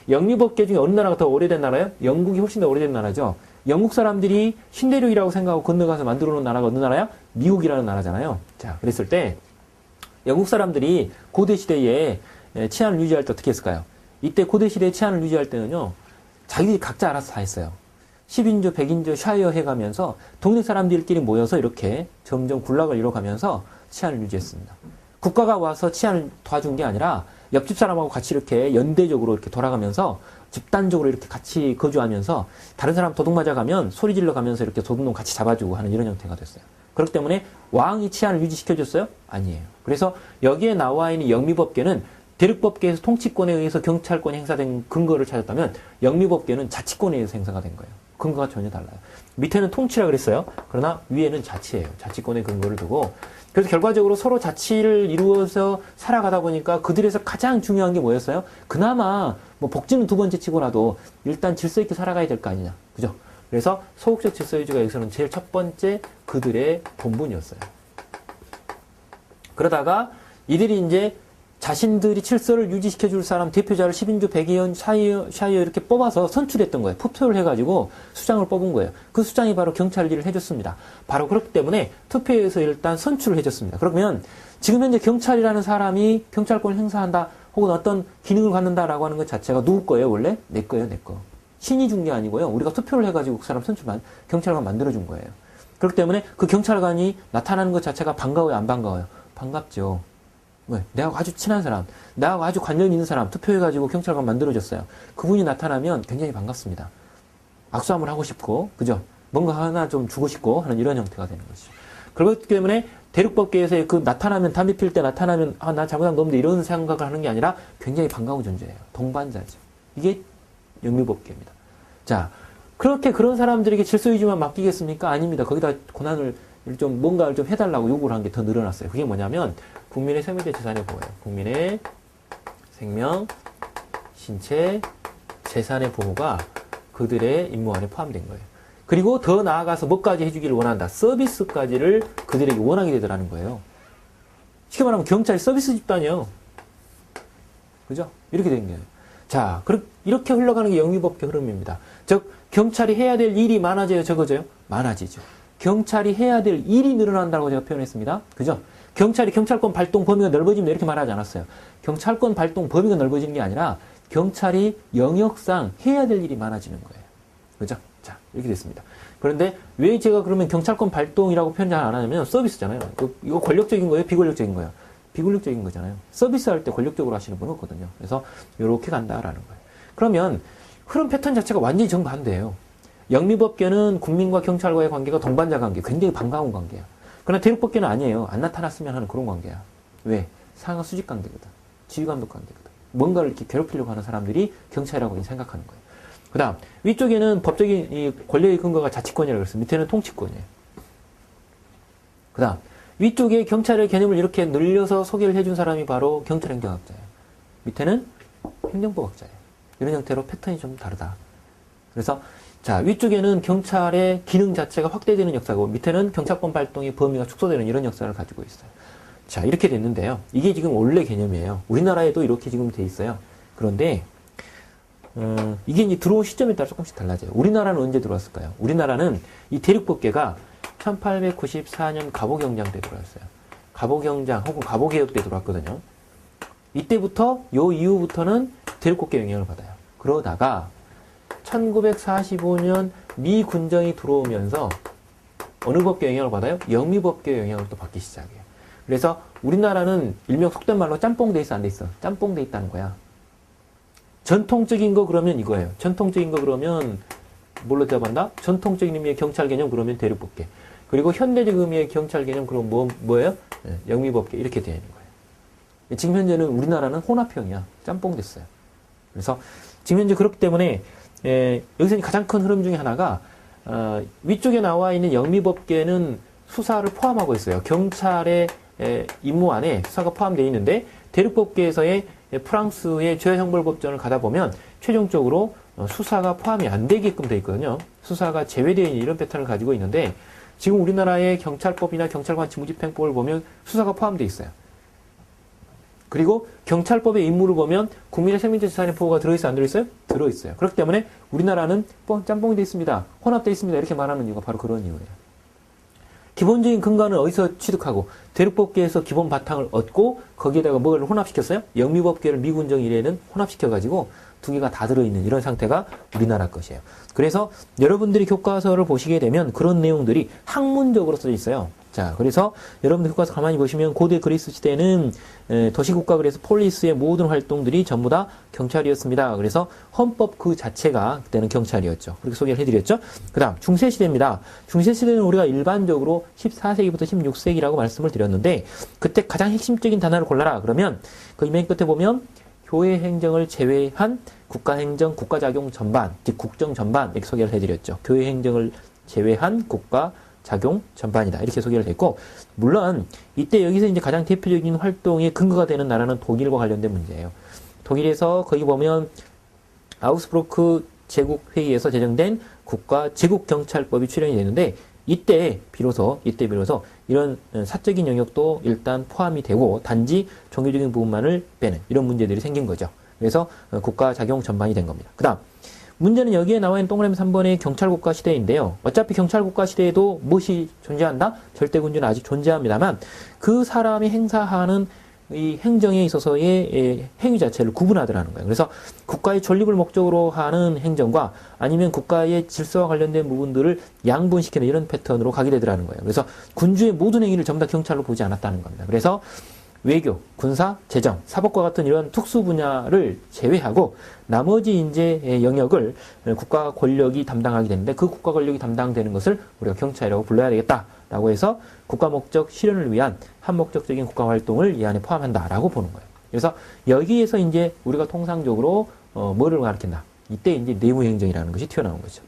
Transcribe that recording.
영미법계 중에 어느 나라가 더 오래된 나라예요? 영국이 훨씬 더 오래된 나라죠. 영국 사람들이 신대륙이라고 생각하고 건너가서 만들어 놓은 나라가 어느 나라야? 미국이라는 나라잖아요. 자, 그랬을 때 영국 사람들이 고대 시대에 치안을 유지할 때 어떻게 했을까요? 이때 고대 시대에 치안을 유지할 때는요, 자기들이 각자 알아서 다 했어요. 10인조, 100인조 샤이어 해가면서 동네 사람들끼리 모여서 이렇게 점점 군락을 이뤄가면서 치안을 유지했습니다. 국가가 와서 치안을 도와준 게 아니라 옆집 사람하고 같이 이렇게 연대적으로 이렇게 돌아가면서 집단적으로 이렇게 같이 거주하면서 다른 사람 도둑 맞아가면 소리 질러 가면서 이렇게 도둑놈 같이 잡아주고 하는 이런 형태가 됐어요. 그렇기 때문에 왕이 치안을 유지시켜줬어요? 아니에요. 그래서 여기에 나와 있는 영미법계는 대륙법계에서 통치권에 의해서 경찰권이 행사된 근거를 찾았다면 영미법계는 자치권에 의해서 행사가 된 거예요. 근거가 전혀 달라요. 밑에는 통치라 그랬어요. 그러나 위에는 자치예요. 자치권의 근거를 두고. 그래서 결과적으로 서로 자치를 이루어서 살아가다 보니까 그들에서 가장 중요한 게 뭐였어요? 그나마 뭐 복지는 두 번째 치고라도 일단 질서 있게 살아가야 될 거 아니냐. 그죠? 그래서 소극적 질서유지가 여기서는 제일 첫 번째 그들의 본분이었어요. 그러다가 이들이 이제 자신들이 질서를 유지시켜줄 사람 대표자를 10인조, 100인, 샤이어 이렇게 뽑아서 선출했던 거예요. 투표를 해가지고 수장을 뽑은 거예요. 그 수장이 바로 경찰 일을 해줬습니다. 바로 그렇기 때문에 투표에서 일단 선출을 해줬습니다. 그러면 지금 현재 경찰이라는 사람이 경찰권을 행사한다 혹은 어떤 기능을 갖는다라고 하는 것 자체가 누구 거예요? 원래? 내 거예요, 내 거. 신이 준 게 아니고요. 우리가 투표를 해가지고 그 사람 경찰관 만들어준 거예요. 그렇기 때문에 그 경찰관이 나타나는 것 자체가 반가워요, 안 반가워요? 반갑죠. 왜? 내하고 아주 친한 사람, 나하고 아주 관련 있는 사람 투표해가지고 경찰관 만들어줬어요. 그분이 나타나면 굉장히 반갑습니다. 악수 한번 하고 싶고, 그죠? 뭔가 하나 좀 주고 싶고 하는 이런 형태가 되는 것이죠. 그렇기 때문에 대륙법계에서의 그 나타나면, 담배 필 때 나타나면, 아, 나 잘못한 놈인데 이런 생각을 하는 게 아니라 굉장히 반가운 존재예요. 동반자죠. 이게 영미법계입니다. 자, 그렇게 그런 사람들에게 질서유지만 맡기겠습니까? 아닙니다. 거기다 고난을 좀 뭔가를 좀 해달라고 요구를 한 게 더 늘어났어요. 그게 뭐냐면 국민의 생명체 재산의 보호예요. 국민의 생명, 신체, 재산의 보호가 그들의 임무 안에 포함된 거예요. 그리고 더 나아가서 뭐까지 해주기를 원한다. 서비스까지를 그들에게 원하게 되더라는 거예요. 쉽게 말하면 경찰이 서비스 집단이에요. 그죠? 이렇게 된 거예요. 자, 이렇게 흘러가는 게 영미법계 흐름입니다. 즉, 경찰이 해야 될 일이 많아져요, 적어져요? 많아지죠. 경찰이 해야 될 일이 늘어난다고 제가 표현했습니다. 그죠? 경찰이 경찰권 발동 범위가 넓어지면 이렇게 말하지 않았어요. 경찰권 발동 범위가 넓어지는 게 아니라 경찰이 영역상 해야 될 일이 많아지는 거예요. 그죠? 자, 이렇게 됐습니다. 그런데 왜 제가 그러면 경찰권 발동이라고 표현 잘 안 하냐면 서비스잖아요. 이거 권력적인 거예요? 비권력적인 거예요? 비권력적인 거잖아요. 서비스할 때 권력적으로 하시는 분은 없거든요. 그래서 이렇게 간다라는 거예요. 그러면 흐름 패턴 자체가 완전히 정반대예요. 영미법계는 국민과 경찰과의 관계가 동반자 관계, 굉장히 반가운 관계야. 그러나 대륙법계는 아니에요. 안 나타났으면 하는 그런 관계야. 왜? 상하 수직 관계거든. 지휘감독 관계거든. 뭔가를 이렇게 괴롭히려고 하는 사람들이 경찰이라고 생각하는 거예요. 그 다음, 위쪽에는 법적인 이 권력의 근거가 자치권이라고 그랬어요. 밑에는 통치권이에요. 그 다음, 위쪽에 경찰의 개념을 이렇게 늘려서 소개를 해준 사람이 바로 경찰행정학자예요. 밑에는 행정법학자예요. 이런 형태로 패턴이 좀 다르다. 그래서 자, 위쪽에는 경찰의 기능 자체가 확대되는 역사고 밑에는 경찰권 발동의 범위가 축소되는 이런 역사를 가지고 있어요. 자, 이렇게 됐는데요. 이게 지금 원래 개념이에요. 우리나라에도 이렇게 지금 돼 있어요. 그런데 이게 이제 들어온 시점에 따라 조금씩 달라져요. 우리나라는 언제 들어왔을까요? 우리나라는 이 대륙법계가 1894년 갑오경장 때 들어왔어요. 갑오경장 혹은 갑오개혁 때 들어왔거든요. 이때부터 요 이후부터는 대륙법계 영향을 받아요. 그러다가 1945년 미 군정이 들어오면서 어느 법계 영향을 받아요? 영미법계 영향을 또 받기 시작해요. 그래서 우리나라는 일명 속된 말로 짬뽕 돼 있어, 안 돼 있어? 짬뽕 돼 있다는 거야. 전통적인 거 그러면 이거예요. 전통적인 거 그러면 뭘로 대답한다? 전통적인 의미의 경찰 개념 그러면 대륙법계. 그리고 현대적 의미의 경찰 개념 그럼 뭐예요? 영미법계 이렇게 되어 있는 거예요. 지금 현재는 우리나라는 혼합형이야. 짬뽕 됐어요. 그래서 지금 현재 그렇기 때문에 여기서 가장 큰 흐름 중에 하나가 위쪽에 나와 있는 영미법계는 수사를 포함하고 있어요. 경찰의 임무 안에 수사가 포함되어 있는데 대륙법계에서의 프랑스의 죄형벌법전을 가다 보면 최종적으로 수사가 포함이 안 되게끔 되어 있거든요. 수사가 제외되어 있는 이런 패턴을 가지고 있는데 지금 우리나라의 경찰법이나 경찰관 직무집행법을 보면 수사가 포함되어 있어요. 그리고 경찰법의 임무를 보면 국민의 생명적 재산의 보호가 들어있어요? 안 들어있어요? 들어있어요. 그렇기 때문에 우리나라는 짬뽕이 돼 있습니다. 혼합돼 있습니다. 이렇게 말하는 이유가 바로 그런 이유예요. 기본적인 근거는 어디서 취득하고 대륙법계에서 기본 바탕을 얻고 거기에다가 뭐를 혼합시켰어요? 영미법계를 미군정 이래는 혼합시켜가지고 두 개가 다 들어있는 이런 상태가 우리나라 것이에요. 그래서 여러분들이 교과서를 보시게 되면 그런 내용들이 학문적으로 써져 있어요. 자, 그래서 여러분들 교과서 가만히 보시면 고대 그리스 시대는 도시국가 그래서 폴리스의 모든 활동들이 전부 다 경찰이었습니다. 그래서 헌법 그 자체가 그때는 경찰이었죠. 그렇게 소개를 해드렸죠. 그 다음 중세시대입니다. 중세시대는 우리가 일반적으로 14세기부터 16세기라고 말씀을 드렸는데 그때 가장 핵심적인 단어를 골라라. 그러면 그 맨 끝에 보면 교회 행정을 제외한 국가행정, 국가작용 전반, 즉 국정 전반 이렇게 소개를 해드렸죠. 교회 행정을 제외한 국가 작용 전반이다. 이렇게 소개를 했고, 물론 이때 여기서 이제 가장 대표적인 활동의 근거가 되는 나라는 독일과 관련된 문제예요. 독일에서 거기 보면 아우스부르크 제국회의에서 제정된 국가 제국경찰법이 출연이 되는데 이때 비로소 이런 사적인 영역도 일단 포함이 되고 단지 종교적인 부분만을 빼는 이런 문제들이 생긴 거죠. 그래서 국가 작용 전반이 된 겁니다. 그 다음 문제는 여기에 나와 있는 동그라미 3번의 경찰국가 시대인데요. 어차피 경찰국가 시대에도 무엇이 존재한다? 절대군주는 아직 존재합니다만 그 사람이 행사하는 이 행정에 있어서의 행위 자체를 구분하더라는 거예요. 그래서 국가의 존립을 목적으로 하는 행정과 아니면 국가의 질서와 관련된 부분들을 양분시키는 이런 패턴으로 가게 되더라는 거예요. 그래서 군주의 모든 행위를 전부 다 경찰로 보지 않았다는 겁니다. 그래서 외교, 군사, 재정, 사법과 같은 이런 특수 분야를 제외하고 나머지 이제 영역을 국가 권력이 담당하게 되는데 그 국가 권력이 담당되는 것을 우리가 경찰이라고 불러야 되겠다라고 해서 국가 목적 실현을 위한 한목적적인 국가 활동을 이 안에 포함한다라고 보는 거예요. 그래서 여기에서 이제 우리가 통상적으로 뭐를 가리킨다? 이때 이제 내무행정이라는 것이 튀어나온 거죠.